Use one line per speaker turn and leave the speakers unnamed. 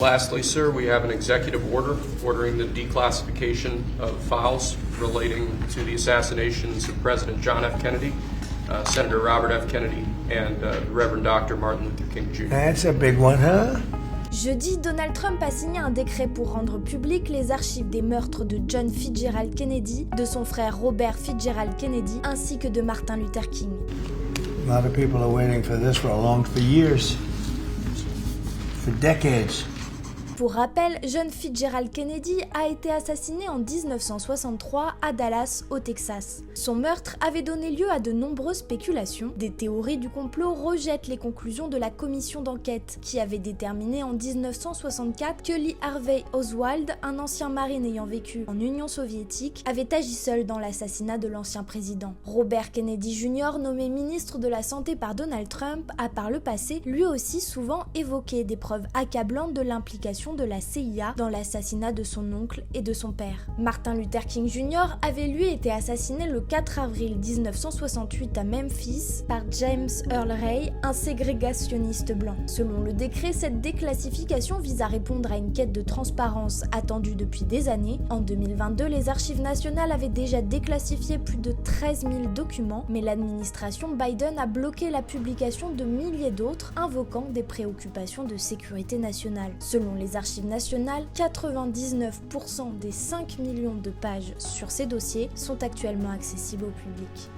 Lastly, sir, we have an executive order ordering the declassification of files relating to the assassinations of President John F. Kennedy, Senator Robert F. Kennedy, and the Reverend Dr. Martin Luther King Jr.
That's a big one, huh?
Jeudi, Donald Trump a signé un décret pour rendre publiques les archives des meurtres de John Fitzgerald Kennedy, de son frère Robert Fitzgerald Kennedy, ainsi que de Martin Luther King.
A lot of people are waiting for this for years, for decades.
Pour rappel, John Fitzgerald Kennedy a été assassiné en 1963 à Dallas, au Texas. Son meurtre avait donné lieu à de nombreuses spéculations. Des théories du complot rejettent les conclusions de la commission d'enquête, qui avait déterminé en 1964 que Lee Harvey Oswald, un ancien marine ayant vécu en Union soviétique, avait agi seul dans l'assassinat de l'ancien président. Robert Kennedy Jr., nommé ministre de la Santé par Donald Trump, a par le passé lui aussi souvent évoqué des preuves accablantes de l'implication de la CIA dans l'assassinat de son oncle et de son père. Martin Luther King Jr. avait lui été assassiné le 4 avril 1968 à Memphis par James Earl Ray, un ségrégationniste blanc. Selon le décret, cette déclassification vise à répondre à une quête de transparence attendue depuis des années. En 2022, les archives nationales avaient déjà déclassifié plus de 13 000 documents, mais l'administration Biden a bloqué la publication de milliers d'autres, invoquant des préoccupations de sécurité nationale. Selon les archives nationales, 99% des 5 millions de pages sur ces dossiers sont actuellement accessibles au public.